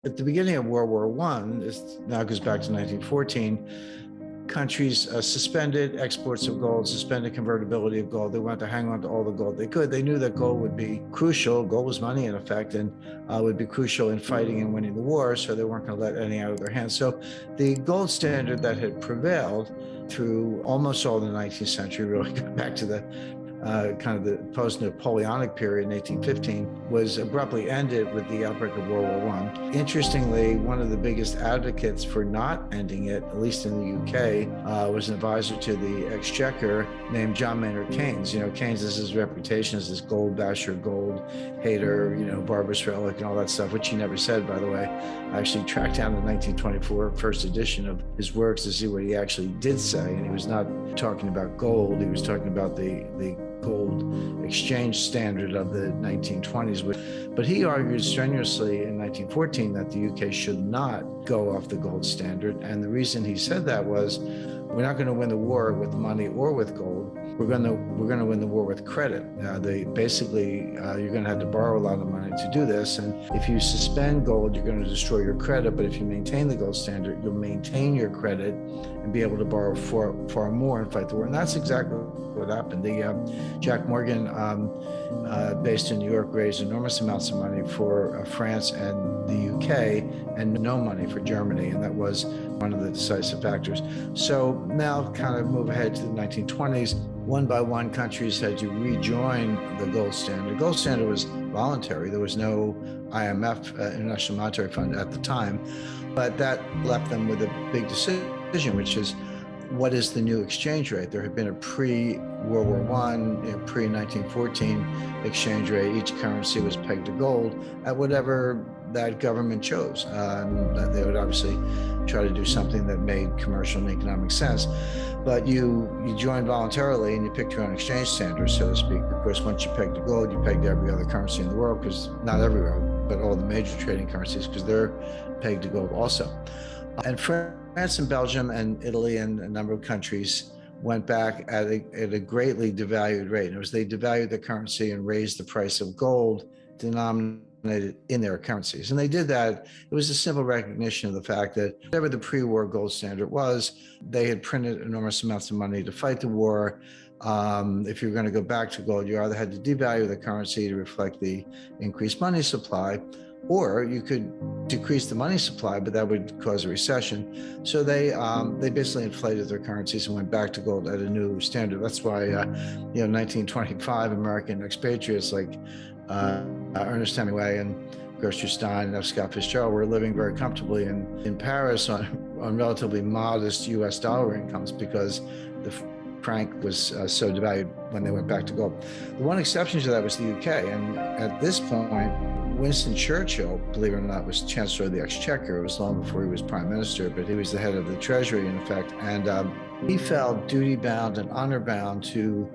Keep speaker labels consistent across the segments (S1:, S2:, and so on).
S1: At the beginning of World War I, this now goes back to 1914, countries suspended exports of gold, suspended convertibility of gold. They wanted to hang on to all the gold they could. They knew that gold would be crucial. Gold was money, in effect, and would be crucial in fighting and winning the war, so they weren't going to let any out of their hands. So the gold standard that had prevailed through almost all the 19th century, really go back to the kind of the post-Napoleonic period in 1815, was abruptly ended with the outbreak of World War I. Interestingly, one of the biggest advocates for not ending it, at least in the UK, was an advisor to the Exchequer named John Maynard Keynes. You know, Keynes is his reputation as this gold basher, gold hater, you know, barbarous relic and all that stuff, which he never said, by the way. I actually tracked down the 1924 first edition of his works to see what he actually did say, and he was not talking about gold. He was talking about the gold exchange standard of the 1920s. But he argued strenuously in 1914 that the UK should not go off the gold standard. And the reason he said that was, we're not going to win the war with money or with gold. We're going to win the war with credit. You're going to have to borrow a lot of money to do this. And if you suspend gold, you're going to destroy your credit. But if you maintain the gold standard, you'll maintain your credit and be able to borrow far more and fight the war. And that's exactly what happened. Jack Morgan, based in New York, raised enormous amounts of money for France and the UK, and no money for Germany, and that was one of the decisive factors. So now kind of move ahead to the 1920s. One by one, countries had to rejoin the gold standard. The gold standard was voluntary. There was no IMF, International Monetary Fund, at the time, but that left them with a big decision, which is, what is the new exchange rate? There had been a pre-World War I, pre-1914 exchange rate. Each currency was pegged to gold at whatever that government chose. They would obviously try to do something that made commercial and economic sense. But you joined voluntarily and you picked your own exchange standard, so to speak. Of course, once you pegged to gold, you pegged every other currency in the world, because not everywhere, but all the major trading currencies, because they're pegged to gold also. And France and Belgium and Italy and a number of countries went back at a greatly devalued rate. It was, they devalued the currency and raised the price of gold denominated in their currencies. And they did that. It was a simple recognition of the fact that whatever the pre-war gold standard was, they had printed enormous amounts of money to fight the war. If you're going to go back to gold, you either had to devalue the currency to reflect the increased money supply, or you could decrease the money supply, but that would cause a recession. So they basically inflated their currencies and went back to gold at a new standard. That's why, 1925 American expatriates like Ernest Hemingway and Gertrude Stein and F. Scott Fitzgerald were living very comfortably in Paris on relatively modest U.S. dollar incomes, because the franc was so devalued when they went back to gold. The one exception to that was the UK, and at this point, Winston Churchill, believe it or not, was Chancellor of the Exchequer. It was long before he was Prime Minister, but he was the head of the Treasury, in effect. And he felt duty-bound and honor-bound to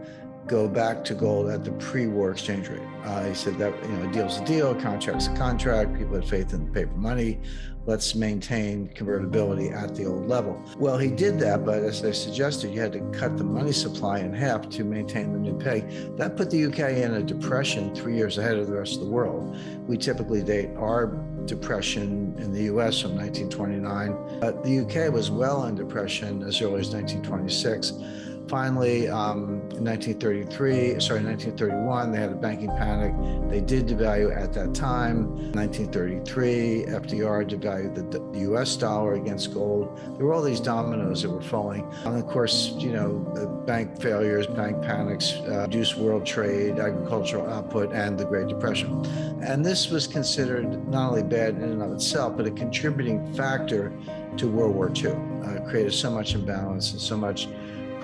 S1: go back to gold at the pre-war exchange rate. He said that, a deal's a deal, contract's a contract, people had faith in the paper money, let's maintain convertibility at the old level. Well, he did that, but as I suggested, you had to cut the money supply in half to maintain the new peg. That put the UK in a depression 3 years ahead of the rest of the world. We typically date our depression in the US from 1929, but the UK was well in depression as early as 1926. Finally, in 1931, they had a banking panic. They did devalue at that time. 1933, FDR devalued the US dollar against gold. There were all these dominoes that were falling. And of course, the bank failures, bank panics, reduced world trade, agricultural output, and the Great Depression. And this was considered not only bad in and of itself, but a contributing factor to World War II. It created so much imbalance and so much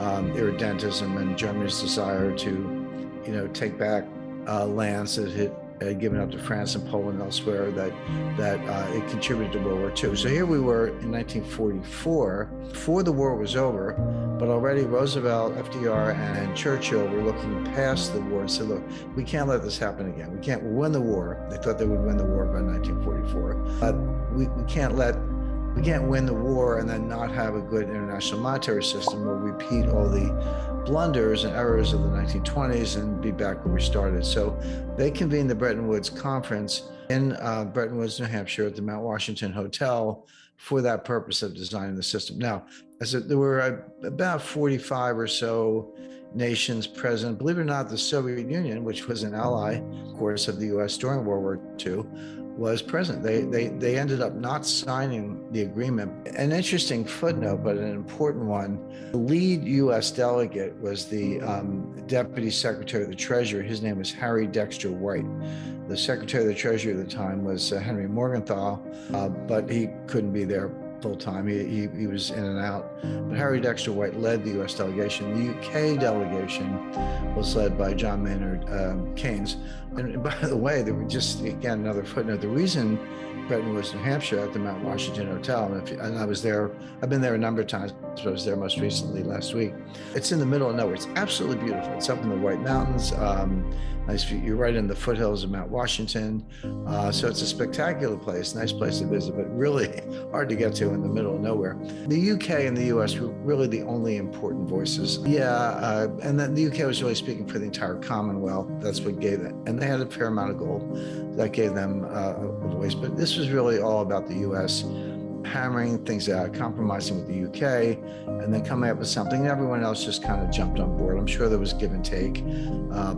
S1: irredentism and Germany's desire to, take back lands that it had given up to France and Poland and elsewhere, that it contributed to World War II. So here we were in 1944, before the war was over, but already Roosevelt, FDR, and Churchill were looking past the war and said, look, we can't let this happen again. We'll win the war. They thought they would win the war by 1944, but we can't win the war and then not have a good international monetary system. We'll repeat all the blunders and errors of the 1920s and be back where we started. So they convened the Bretton Woods Conference in Bretton Woods, New Hampshire, at the Mount Washington Hotel for that purpose of designing the system. Now, there were about 45 or so nations present. Believe it or not, the Soviet Union, which was an ally, of course, of the U.S. during World War II, was present. They ended up not signing the agreement. An interesting footnote, but an important one, the lead U.S. delegate was the Deputy Secretary of the Treasury. His name was Harry Dexter White. The Secretary of the Treasury at the time was Henry Morgenthau, but he couldn't be there full time. He was in and out. But Harry Dexter White led the U.S. delegation. The UK delegation was led by John Maynard Keynes. And by the way, there were just, again, another footnote. The reason Bretton Woods, New Hampshire, at the Mount Washington Hotel, and I was there, I've been there a number of times, but I was there most recently last week. It's in the middle of nowhere. It's absolutely beautiful. It's up in the White Mountains. Nice view. You're right in the foothills of Mount Washington. So it's a spectacular place, nice place to visit, but really hard to get to in the middle of nowhere. The UK and the US were really the only important voices. Yeah, and then the UK was really speaking for the entire Commonwealth. That's what gave it. And they had a fair amount of gold that gave them a voice. But this was really all about the US hammering things out, compromising with the UK, and then coming up with something. Everyone else just kind of jumped on board. I'm sure there was give and take,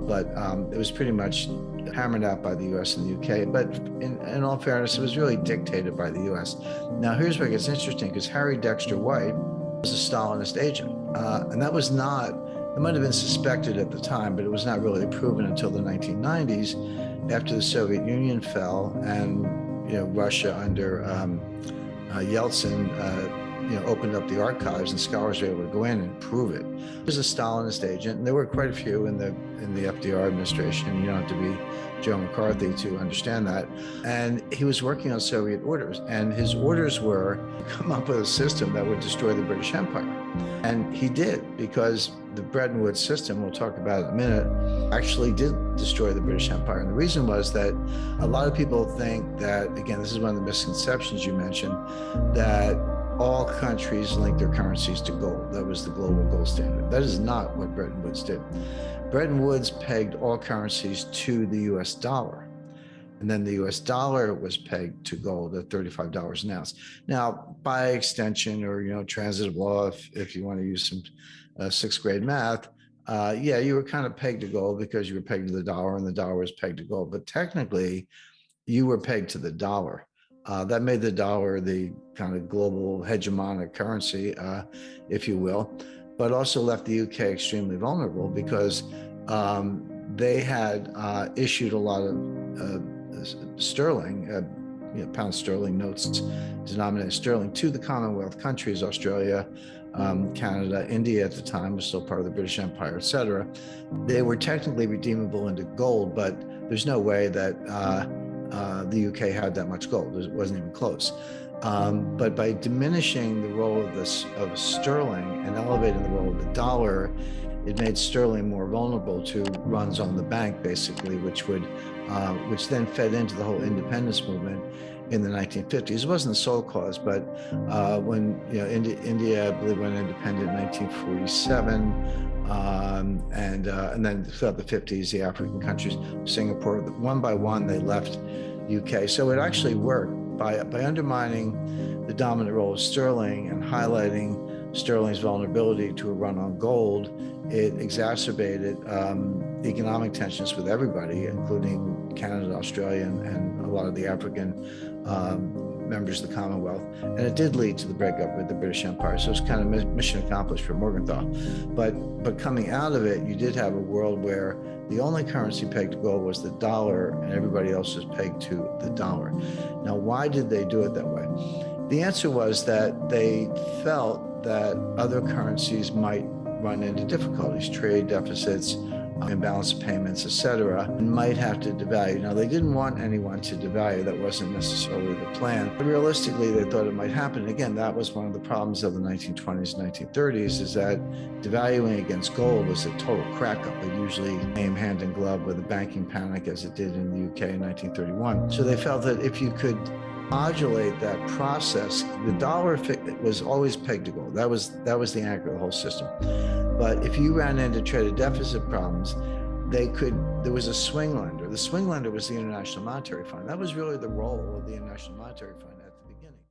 S1: but it was pretty much hammered out by the US and the UK. But in all fairness, it was really dictated by the US. Now, here's where it gets interesting, because Harry Dexter White was a Stalinist agent. And that was not, it might have been suspected at the time, but it was not really proven until the 1990s, after the Soviet Union fell and Russia under Yeltsin, opened up the archives, and scholars were able to go in and prove it. He was a Stalinist agent, and there were quite a few in the FDR administration. You don't have to be Joe McCarthy to understand that. And he was working on Soviet orders, and his orders were to come up with a system that would destroy the British Empire. And he did, because the Bretton Woods system, we'll talk about in a minute, actually did destroy the British Empire. And the reason was that a lot of people think that, again, this is one of the misconceptions you mentioned, that all countries link their currencies to gold. That was the global gold standard. That is not what Bretton Woods did. Bretton Woods pegged all currencies to the US dollar. And then the US dollar was pegged to gold at $35 an ounce. Now, by extension, or transitive law, if you want to use some sixth grade math, yeah, you were kind of pegged to gold because you were pegged to the dollar, and the dollar was pegged to gold. But technically, you were pegged to the dollar. That made the dollar the kind of global hegemonic currency, if you will, but also left the UK extremely vulnerable, because they had issued a lot of sterling, pound sterling notes denominated sterling to the Commonwealth countries, Australia, Canada, India at the time was still part of the British Empire, etc. They were technically redeemable into gold, but there's no way that the UK had that much gold. It wasn't even close. But by diminishing the role of sterling and elevating the role of the dollar, it made sterling more vulnerable to runs on the bank, basically, which then fed into the whole independence movement in the 1950s. It wasn't the sole cause, but when India, I believe, went independent in 1947, and then throughout the 50s, the African countries, Singapore, one by one, they left UK. So it actually worked by undermining the dominant role of sterling and highlighting sterling's vulnerability to a run on gold. It exacerbated economic tensions with everybody, including Canada, Australia, and a lot of the African members of the Commonwealth. And it did lead to the breakup with the British Empire. So it's kind of mission accomplished for Morgenthau. But coming out of it, you did have a world where the only currency pegged to gold was the dollar, and everybody else was pegged to the dollar. Now, why did they do it that way? The answer was that they felt that other currencies might run into difficulties, trade deficits, imbalance of payments, etc., and might have to devalue. Now, they didn't want anyone to devalue. That wasn't necessarily the plan. But realistically, they thought it might happen. Again, that was one of the problems of the 1920s, 1930s, is that devaluing against gold was a total crack-up. It usually came hand in glove with a banking panic, as it did in the UK in 1931. So they felt that if you could modulate that process, the dollar was always pegged to gold. That was the anchor of the whole system. But if you ran into trade deficit problems, there was a swing lender. The swing lender was the International Monetary Fund. That was really the role of the International Monetary Fund at the beginning.